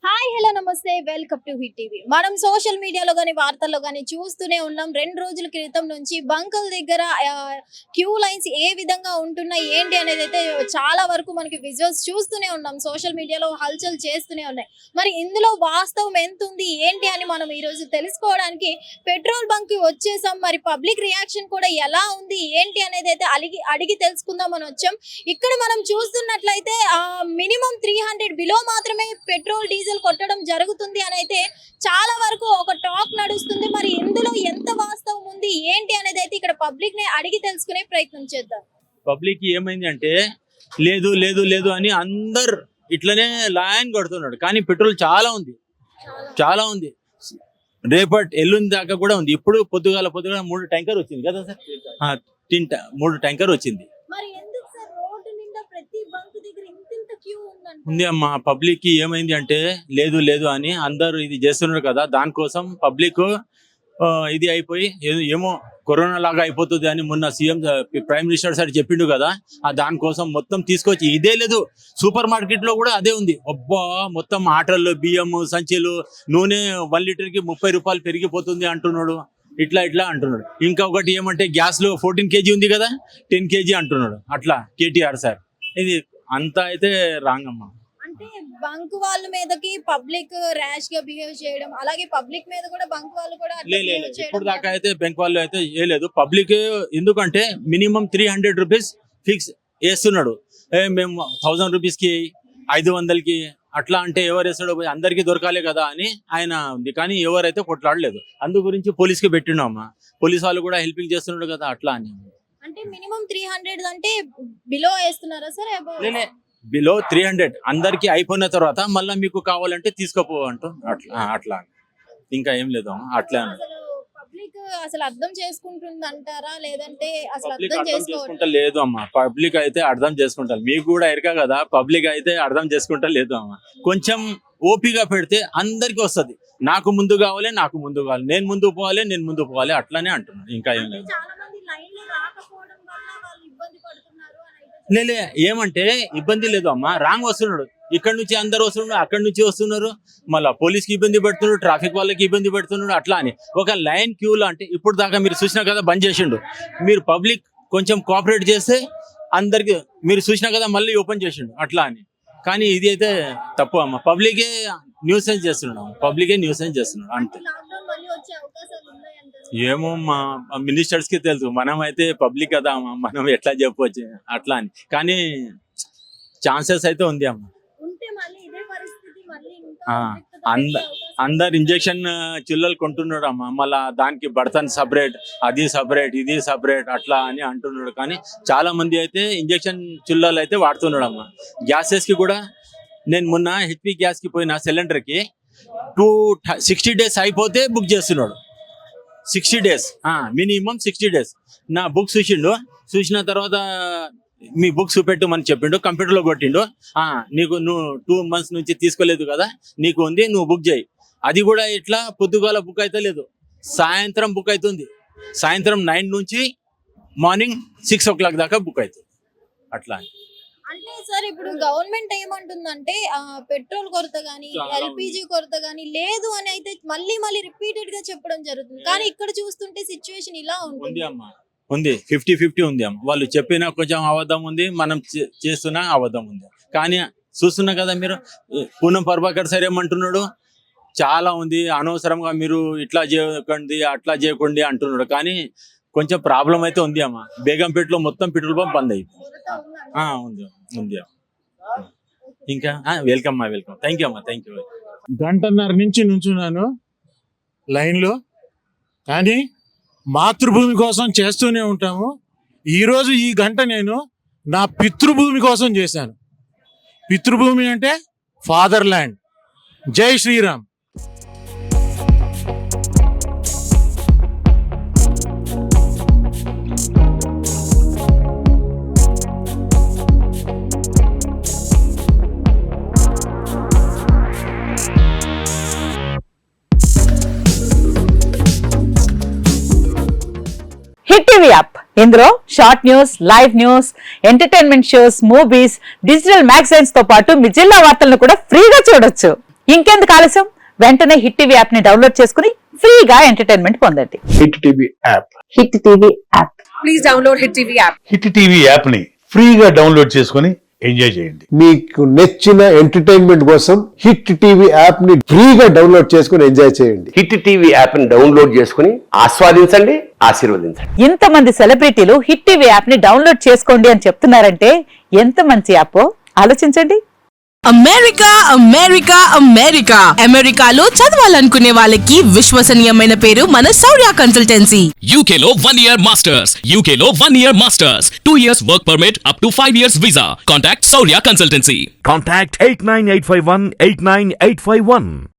Hi hello నమస్తే welcome to hit TV. మనం social మీడియాలో కానీ వార్తల్లో కానీ చూస్తూనే ఉన్నాం. 2 రోజుల క్రితం నుంచి బంకుల దగ్గర క్యూ లైన్స్ ఏ విధంగా ఉంటున్నాయి ఏంటి అనేది అయితే చాలా వరకు మనకి విజువల్స్ చూస్తూనే ఉన్నాం. సోషల్ మీడియాలో హల్చల్ చేస్తూనే ఉన్నాయి. మరి ఇందులో వాస్తవం ఎంత ఉంది ఏంటి అని మనం ఈ రోజు తెలుసుకోవడానికి పెట్రోల్ బంక్ కి వచ్చేసాం. మరి పబ్లిక్ రియాక్షన్ కూడా ఎలా ఉంది ఏంటి అనేది అయితే అడిగి తెలుసుకుందాం అని వచ్చాం. ఇక్కడ మనం చూస్తున్నట్లయితే మినిమం 300 బిలో మాత్రమే పెట్రోల్ డీజిల్ కొట్టడం జరుగుతుంది అని అయితే చాలా వరకు ఒక టాక్ నడుస్తుంది. మరి ఇందులో ఎంత వాస్తవం ఉంది ఏంటి అనేది అయితే ఇక్కడ పబ్లిక్ ని అడిగి తెలుసుకునే ప్రయత్నం చేద్దాం. పబ్లిక్ ఏమైంది అంటే లేదు లేదు లేదు అని అందరు ఇట్లనే లైన్ కొడుతున్నాడు. కానీ పెట్రోల్ చాలా ఉంది రేపటి ఎల్లుండి దాకా కూడా ఉంది. ఇప్పుడు పొద్దుగాల 3 ట్యాంకర్ వచ్చింది కదా సార్, 3 ట్యాంకర్ వచ్చింది. మరి ఎందుకు సార్ రోడ్డు నిండా ప్రతి బంక్ దగ్గర ఇంత క్యూ ఉంది అమ్మా. పబ్లిక్ కి ఏమైంది అంటే లేదు లేదు అని అందరు ఇది చేస్తున్నారు కదా, దానికోసం పబ్లిక్ ఇది అయిపోయి ఏమో కరోనా లాగా అయిపోతుంది అని మొన్న సీఎం ప్రైమ్ మినిస్టర్ సార్ చెప్పిండు కదా, దానికోసం మొత్తం తీసుకొచ్చి ఇదే లేదు సూపర్ మార్కెట్ లో కూడా అదే ఉంది. అబ్బా మొత్తం ఆటల్లో బియ్యం సంచులు నూనె 1 లీటర్ కి 30 రూపాయలు పెరిగిపోతుంది అంటున్నాడు. ఇట్లా అంటున్నాడు. ఇంకా ఒకటి ఏమంటే గ్యాస్ లో 14 kg ఉంది కదా 10 kg అంటున్నాడు. అట్లా కేటీఆర్ సార్ ఇది అంతా అయితే రాంగ్ అమ్మా. అంటే బంక్ వాళ్ళ మీదకి పబ్లిక్ ర్యాష్ గా బిహేవ్ చేయడం, అలాగే పబ్లిక్ మీద కూడా బంక్ వాళ్ళు కూడా ఇప్పుడు దాకా అయితే బెంక్ వాళ్ళు అయితే ఏ లేదు పబ్లిక్. ఎందుకంటే మినిమం 300 రూపీస్ ఫిక్స్ వేస్తున్నాడు. మేము 1000 రూపీస్ కి 500కి అట్లా అంటే ఎవరు వేస్తాడో అందరికీ దొరకాలే కదా అని ఆయన ఉంది. కానీ ఎవరైతే కొట్లాడలేదు. అందు గురించి పోలీస్కి పెట్టిండు అమ్మా. పోలీస్ వాళ్ళు కూడా హెల్పింగ్ చేస్తున్నాడు కదా అట్లా అని. అంటే మినిమం 300 అంటే బిలో వేస్తున్నారా సార్? బిలో 300 అందరికి అయిపోయిన తర్వాత మళ్ళీ మీకు కావాలంటే తీసుకోపో అంటూ అట్లా ఇంకా ఏం లేదు అట్లా. పబ్లిక్ అసలు అర్థం చేసుకుంటుంది అంటారా లేదంటే అసలు అర్థం చేసుకుంటా లేదు అమ్మా. పబ్లిక్ అయితే అర్థం చేసుకుంటారు. మీకు కూడా ఎరక కదా, పబ్లిక్ అయితే అర్థం చేసుకుంటా లేదు అమ్మా. కొంచెం ఓపిగా పెడితే అందరికి వస్తుంది. నాకు ముందు కావాలి నేను ముందు పోవాలి అట్లానే అంటున్నాను. ఇంకా ఏం లేదు. లేలే ఏమంటే ఇబ్బంది లేదు అమ్మా. రాంగ్ వస్తున్నాడు, ఇక్కడ నుంచి అందరు వస్తున్నాడు, అక్కడి నుంచి వస్తున్నారు. మళ్ళీ పోలీస్కి ఇబ్బంది పెడుతున్నాడు, ట్రాఫిక్ వాళ్ళకి ఇబ్బంది పెడుతున్నాడు. అట్లా అని ఒక లైన్ క్యూలో అంటే ఇప్పుడు దాకా మీరు చూసినా కదా బంద్ చేసిండు. మీరు పబ్లిక్ కొంచెం కోఆపరేట్ చేస్తే అందరికి మీరు చూసినా కదా మళ్ళీ ఓపెన్ చేసిండు అట్లా అని. కానీ ఇది అయితే తప్పు అమ్మ. పబ్లికే న్యూసెన్స్ చేస్తున్నాడు అంతే. ఏమో మా మినిస్టర్స్ కి తెలుసు, మనం అయితే పబ్లిక్ కదా అమ్మ, మనం ఎట్లా చెప్పవచ్చు అట్లా అని. కానీ ఛాన్సెస్ అయితే ఉంది అమ్మ. అందరు ఇంజక్షన్ చిల్లలు కొంటున్నాడు అమ్మ. మళ్ళా దానికి బర్తన్ సపరేట్, అది సపరేట్, ఇది సపరేట్ అట్లా అని అంటున్నాడు. కానీ చాలా మంది అయితే ఇంజక్షన్ చిల్లలు అయితే వాడుతున్నాడు అమ్మ. గ్యాసెస్ కి కూడా నేను మొన్న హెచ్పి గ్యాస్ కి పోయిన సిలిండర్ కి 60 days అయిపోతే బుక్ చేస్తున్నాడు. 60 days మినిమం 60 days. నా బుక్ చూసిన తర్వాత మీ బుక్స్ పెట్టమని చెప్పిండు, కంప్యూటర్లో కొట్టిండు. నువ్వు 2 months నుంచి తీసుకోలేదు కదా, నీకు ఉంది, నువ్వు బుక్ చేయి. అది కూడా ఇట్లా పొద్దుగాల బుక్ అయితే లేదు, సాయంత్రం బుక్ అవుతుంది. సాయంత్రం 9 నుంచి మార్నింగ్ 6 o'clock దాకా బుక్ అవుతుంది అట్లా. అంటే సార్ ఇప్పుడు గవర్నమెంట్ ఏమంటుందంటే పెట్రోల్ కొరత గానీ ఎల్పిజి కొరత గానీ లేదు అని అయితే మళ్ళీ రిపీటెడ్ గా చెప్పడం జరుగుతుంది. కానీ ఇక్కడ చూస్తుంటే సిచ్యువేషన్ ఇలా ఉంటుంది అమ్మా. ఉంది 50-50 ఉంది అమ్మ. వాళ్ళు చెప్పినా కొంచెం అబద్ధం ఉంది, మనం చేస్తున్నా అబద్ధం ఉంది. కానీ చూస్తున్నా కదా మీరు, పూనం ప్రభాకర్ సార్ ఏమంటున్నాడు, చాలా ఉంది అనవసరంగా మీరు ఇట్లా చేయకండి అట్లా చేయకండి అంటున్నాడు. కానీ కొంచెం ప్రాబ్లం అయితే ఉంది అమ్మ. బేగంపేటలో మొత్తం పెట్రోల్ పంప్ బంద్ అయిపోయింది. ఉంది ఇంకా వెల్కమ్ థ్యాంక్ యూ అమ్మా. Thank you. 1.5 నుంచి నుంచున్నాను లైన్లో. కానీ మాతృభూమి కోసం చేస్తూనే ఉంటాము. ఈరోజు ఈ గంట నేను నా పితృభూమి కోసం చేశాను. పితృభూమి అంటే ఫాదర్ ల్యాండ్. జై శ్రీరామ్. హిట్ టీవీ యాప్, ఇందులో short news, live news, entertainment shows, movies, digital magazines తో పాటు మీ జిల్లా వార్తలను కూడా ఫ్రీగా చూడొచ్చు. ఇంకెందుకు ఆలస్యం, వెంటనే హిట్ టీవీ యాప్ ని డౌన్లోడ్ చేసుకుని ఫ్రీగా ఎంటర్టైన్మెంట్ పొందండి. Hit TV app. Hit TV app. Please download Hit TV app. Hit TV app ని ఫ్రీగా డౌన్లోడ్ చేసుకొని ఎంజాయ్ చేయండి. మీకు నచ్చిన ఎంటర్టైన్మెంట్ కోసం హిట్ టీవీ యాప్ ని ఫ్రీగా డౌన్లోడ్ చేసుకుని ఎంజాయ్ చేయండి. హిట్ టీవీ యాప్ ని డౌన్లోడ్ చేసుకుని ఆస్వాదించండి, ఆశీర్వదించండి. ఇంతమంది సెలబ్రిటీలు హిట్ టీవీ యాప్ ని డౌన్లోడ్ చేసుకోండి అని చెప్తున్నారంటే ఎంత మంచి యాప్ ఆలోచించండి. అమెరికా అమెరికా అమెరికా అమెరికాలో చదవాలనుకునే వాళ్ళకి విశ్వసనీయమైన పేరు మన శౌర్య consultancy. UK Law 1 Year Masters. UK Law 1 Year Masters. 2 years work permit up to 5 years visa. Contact Saurya Consultancy. Contact 89851 89851.